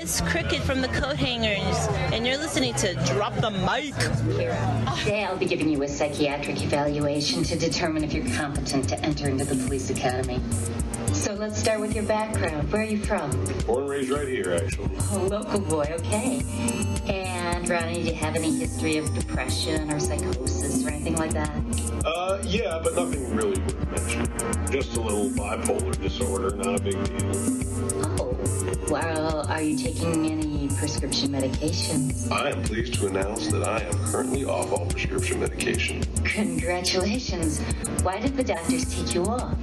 is Cricket from the Coat Hangers, and you're listening to Drop the Mic. Today I'll be giving you a psychiatric evaluation to determine if you're competent to enter into the police academy. So let's start with your background. Where are you from? Born and raised right here, actually. Oh, local boy, okay. And Ronnie, do you have any history of depression or psychosis or anything like that? Yeah, but nothing really worth mentioning. Just a little bipolar disorder, not a big deal. Oh, well, are you taking any prescription medications? I am pleased to announce that I am currently off all prescription medication. Congratulations. Why did the doctors take you off?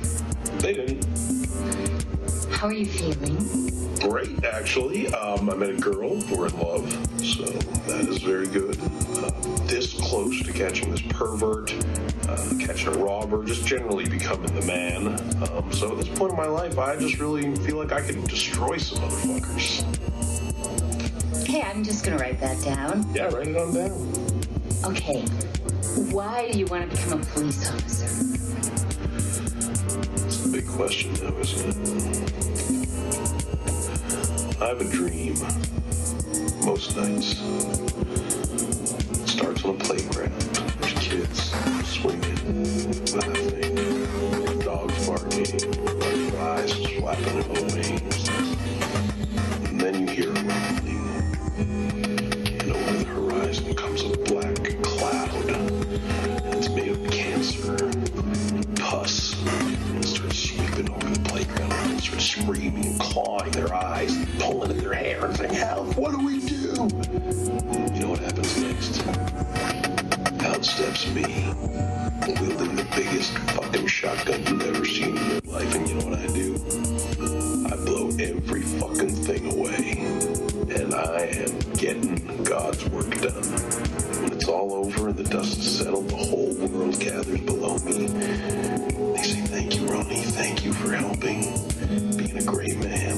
They didn't. How are you feeling? Great, actually. I met a girl. We're in love, so that is very good. This close to catching this pervert, catching a robber, just generally becoming the man. So at this point in my life, I just really feel like I could destroy some motherfuckers. Hey, I'm just going to write that down. Yeah, write it on down. Okay. Why do you want to become a police officer? It's a big question now, isn't it? I have a dream most nights. It starts on a playground. There's kids swinging, laughing, dogs barking, butterflies flapping in the wings. And then you hear a rumbling. And over the horizon comes a black cloud. It's made of cancer and pus. And it starts sweeping over the playground. And they start screaming and clawing their eyes, and pulling at their hair and saying, "Help, what do we do?" You know what happens next? Out steps me, wielding the biggest fucking shotgun you've ever seen in your life. And you know what I do? I blow every fucking thing away. And I am getting God's work done. When it's all over and the dust is settled, the whole world gathers below me. They say, "Thank you, Ronnie. Thank you for helping, being a great man,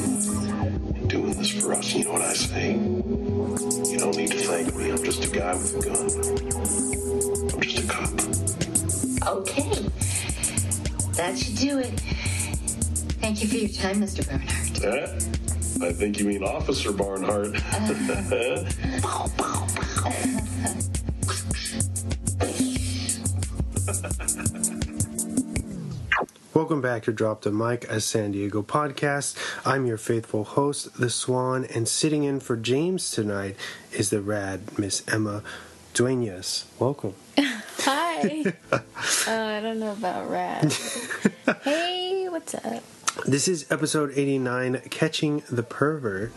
and doing this for us." You know what I say? You don't need to thank me. I'm just a guy with a gun. I'm just a cop. Okay. That should do it. Thank you for your time, Mr. Barnhart. I think you mean Officer Barnhart. Welcome back to Drop the Mic, a San Diego podcast. I'm your faithful host, The Swan, and sitting in for James tonight is the rad Miss Emma Duenas. Welcome. Hi. I don't know about rad. Hey, what's up? This is episode 89, Catching the Pervert.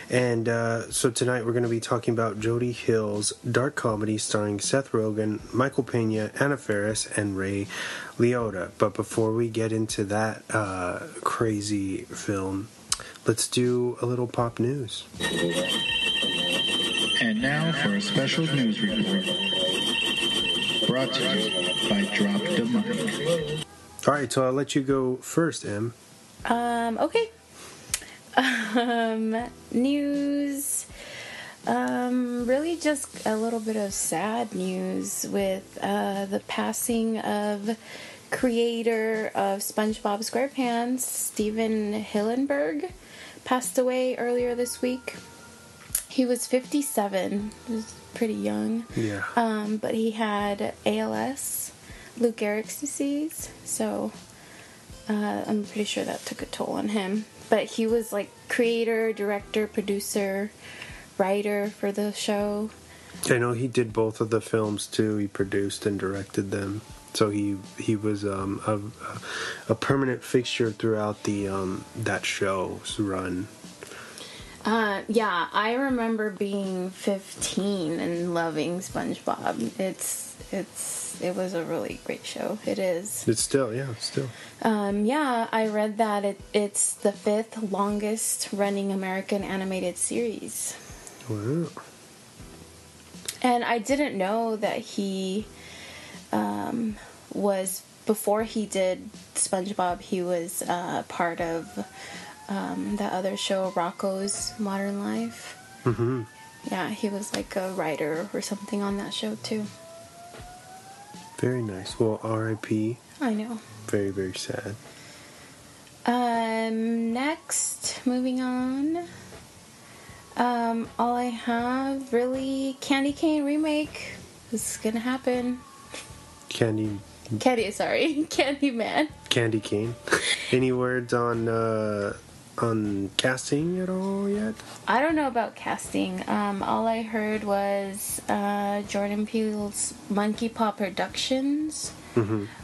And so tonight we're going to be talking about Jody Hill's dark comedy starring Seth Rogen, Michael Pena, Anna Faris, and Ray Liotta. But before we get into that crazy film, let's do a little pop news. And now for a special news report. Brought to you by Drop the Mic. All right, so I'll let you go first, Em. Okay. News. Really just a little bit of sad news with the passing of creator of SpongeBob SquarePants, Steven Hillenburg, passed away earlier this week. He was 57. He was pretty young. Yeah. But he had ALS, Lou Gehrig's disease, so I'm pretty sure that took a toll on him. But he was like creator, director, producer, writer for the show. I know he did both of the films too. He produced and directed them. So he was a permanent fixture throughout the that show's run. Yeah, I remember being 15 and loving SpongeBob. It was a really great show. It is. It's still, yeah, still. Yeah, I read that it's the 5th longest running American animated series. Wow. And I didn't know that he was, before he did SpongeBob, he was part of that other show, Rocko's Modern Life. Mm-hmm. Yeah, he was like a writer or something on that show too. Very nice. Well, R.I.P. I know. Very, very sad. Next, moving on. All I have, really, Candy Cane remake. This is gonna happen. Candy Candyman. Candy Cane. Any words on casting at all yet? I don't know about casting. All I heard was Jordan Peele's Monkey Paw Productions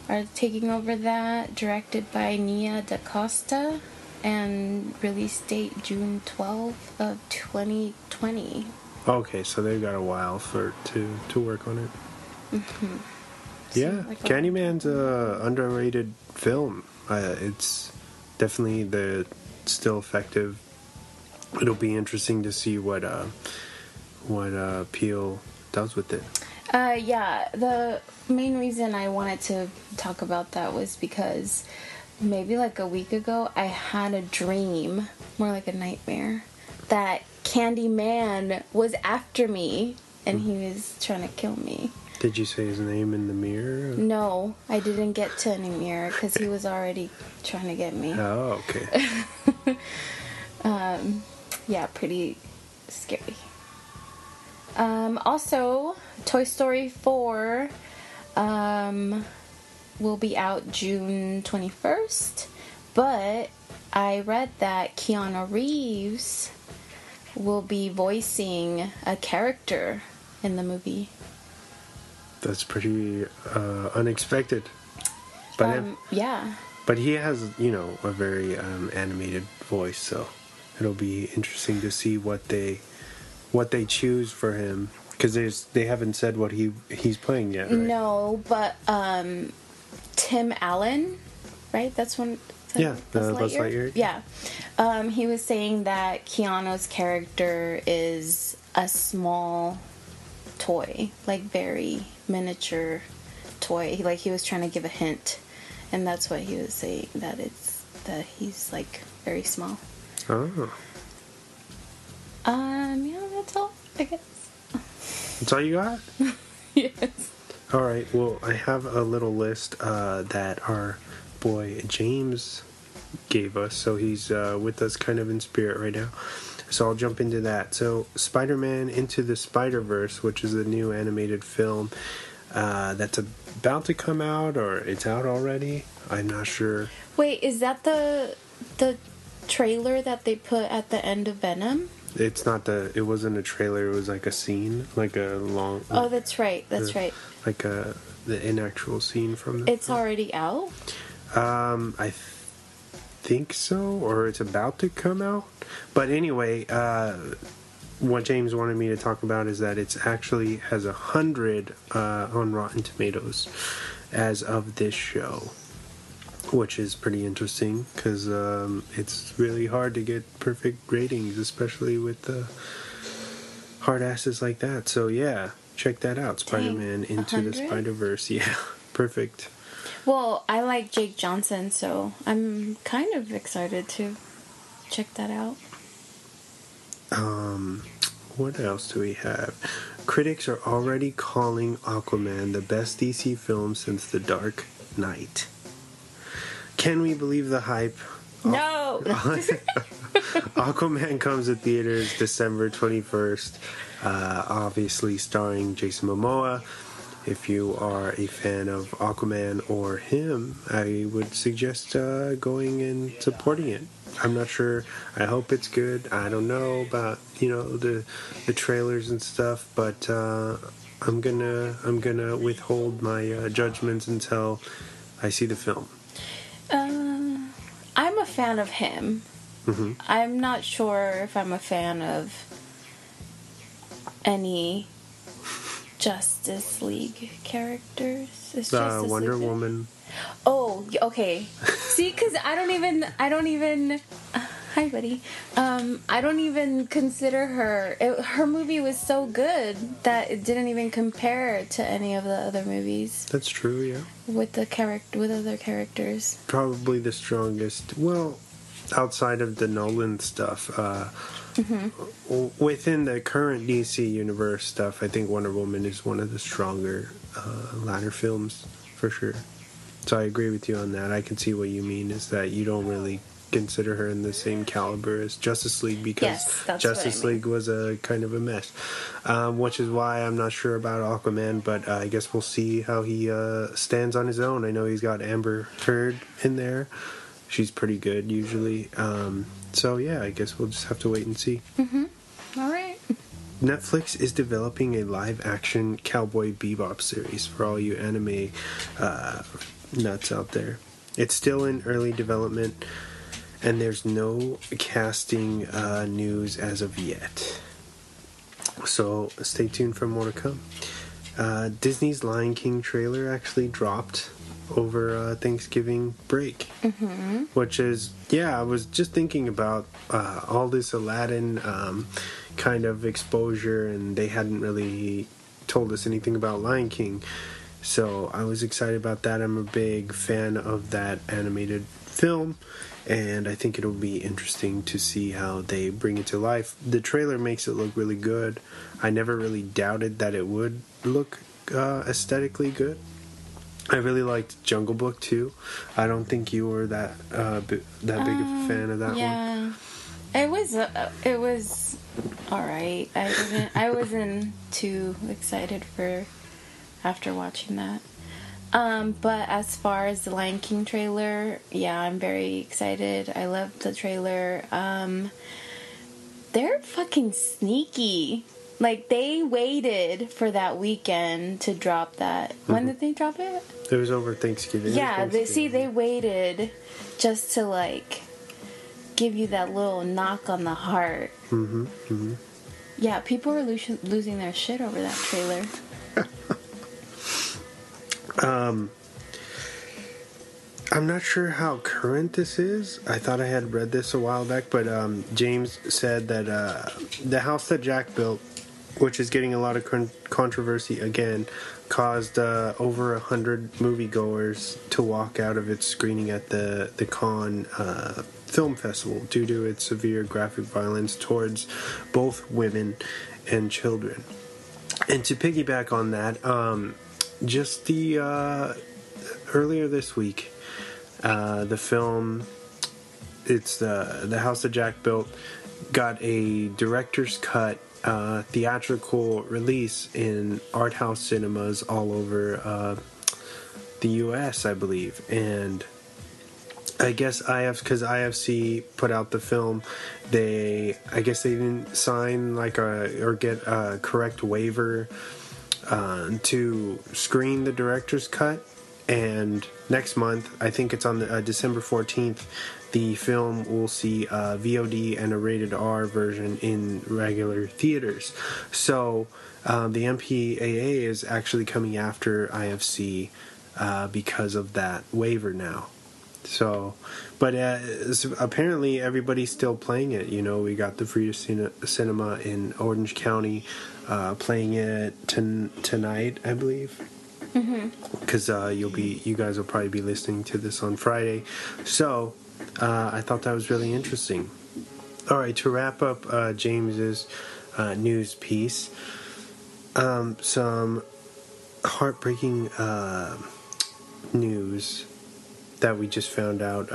are taking over that, directed by Nia DaCosta, and release date June 12th of 2020. Okay, so they've got a while to work on it. Yeah, like Candyman's a underrated film. It's definitely still effective. It'll be interesting to see what Peele does with it. Yeah, the main reason I wanted to talk about that was because maybe like a week ago I had a dream, more like a nightmare, that Candyman was after me and he was trying to kill me. Did you say his name in the mirror? No, I didn't get to any mirror because he was already trying to get me. Oh, okay. Yeah, pretty scary. Also, Toy Story 4 will be out June 21st, but I read that Keanu Reeves will be voicing a character in the movie. That's pretty unexpected. But Yeah. But he has, a very animated voice, so it'll be interesting to see what they choose for him, because they haven't said what he's playing yet, right? No, but Tim Allen, right? That's one. Yeah, Buzz Lightyear. Yeah, he was saying that Keanu's character is a small toy, like very miniature toy. Like he was trying to give a hint, and that's what he was saying, that he's like very small. Oh. Yeah, that's all, I guess. That's all you got? Yes. All right. Well, I have a little list that our boy James gave us. So he's with us kind of in spirit right now. So I'll jump into that. So Spider-Man Into the Spider-Verse, which is a new animated film that's about to come out, or it's out already. I'm not sure. Wait, is that the trailer that they put at the end of Venom? It's not it wasn't a trailer, it was like a scene, like a long... Oh, that's right, right. Like an actual scene from the... It's already out? I think so, or it's about to come out. But anyway, what James wanted me to talk about is that it's actually has 100 on Rotten Tomatoes as of this show, which is pretty interesting because it's really hard to get perfect ratings, especially with the hard asses like that. So yeah, check that out. Spider-Man Into 100? the Spider-Verse. Yeah, perfect. Well, I like Jake Johnson, so I'm kind of excited to check that out. What else do we have? Critics are already calling Aquaman the best DC film since The Dark Knight. Can we believe the hype? No! Aquaman comes to theaters December 21st, obviously starring Jason Momoa. If you are a fan of Aquaman or him, I would suggest going and supporting it. I'm not sure. I hope it's good. I don't know about the trailers and stuff, but I'm gonna withhold my judgments until I see the film. I'm a fan of him. Mm-hmm. I'm not sure if I'm a fan of any Justice League characters. Is Justice Wonder League Woman. Oh, okay. See, because I don't even. Hi, buddy. I don't even consider her. Her movie was so good that it didn't even compare to any of the other movies. That's true. Yeah. With other characters. Probably the strongest. Well, outside of the Nolan stuff, within the current DC universe stuff, I think Wonder Woman is one of the stronger latter films for sure. So I agree with you on that. I can see what you mean is that you don't really consider her in the same caliber as Justice League, because Yes, that's what I Justice mean. League was a kind of a mess, which is why I'm not sure about Aquaman, but I guess we'll see how he stands on his own. I know he's got Amber Heard in there. She's pretty good usually. So yeah, I guess we'll just have to wait and see. All right. Netflix is developing a live-action Cowboy Bebop series for all you anime nuts out there. It's still in early development, and there's no casting news as of yet. So stay tuned for more to come. Disney's Lion King trailer actually dropped over Thanksgiving break, which is, I was just thinking about all this Aladdin kind of exposure, and they hadn't really told us anything about Lion King, so I was excited about that. I'm a big fan of that animated film, and I think it'll be interesting to see how they bring it to life. The trailer makes it look really good. I never really doubted that it would look aesthetically good. I really liked Jungle Book too. I don't think you were that big a fan of that one. Yeah, it was all right. I wasn't too excited after watching that. But as far as the Lion King trailer, I'm very excited. I love the trailer. They're fucking sneaky. Like, they waited for that weekend to drop that. When did they drop it? It was over Thanksgiving. Yeah, they waited just to, like, give you that little knock on the heart. Yeah, people were losing their shit over that trailer. I'm not sure how current this is. I thought I had read this a while back, but James said that the house that Jack built, which is getting a lot of controversy again, caused over 100 moviegoers to walk out of its screening at the Cannes Film Festival due to its severe graphic violence towards both women and children. And to piggyback on that, just the earlier this week, the film, it's the House that Jack Built, got a director's cut theatrical release in art house cinemas all over the U.S., I believe. And I guess because IFC put out the film, I guess they didn't sign or get a correct waiver to screen the director's cut. And next month, I think it's on December 14th, the film will see a VOD and a rated R version in regular theaters. So the MPAA is actually coming after IFC because of that waiver now. So, but apparently everybody's still playing it. You know, we got the Free Cinema in Orange County playing it tonight, I believe. Because you guys will probably be listening to this on Friday. So I thought that was really interesting. All right, to wrap up James's news piece, some heartbreaking news that we just found out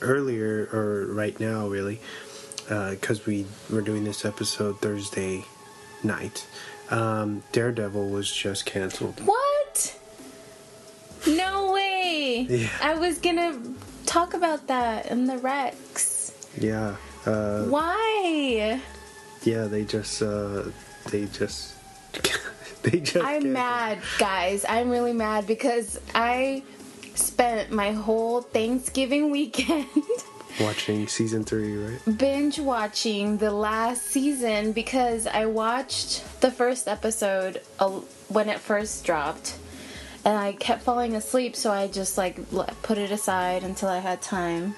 earlier, or right now really, because we were doing this episode Thursday night. Daredevil was just canceled. What? No way. Yeah. I was gonna talk about that in the Rex. Yeah. Why? Yeah, they just I'm mad, guys. I'm really mad because I spent my whole Thanksgiving weekend watching season 3, right? binge watching the last season because I watched the first episode when it first dropped, and I kept falling asleep, so I just put it aside until I had time.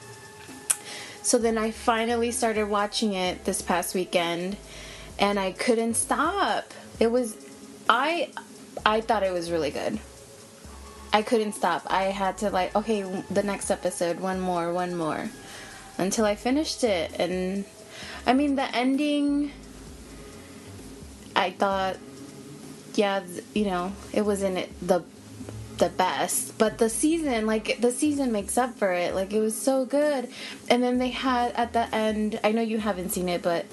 So then I finally started watching it this past weekend, and I couldn't stop. I thought it was really good. I couldn't stop. I had to okay, the next episode, one more, until I finished it. And I mean, the ending, I thought, it wasn't the the best, but the season makes up for it. Like, it was so good. And then they had at the end, I know you haven't seen it, but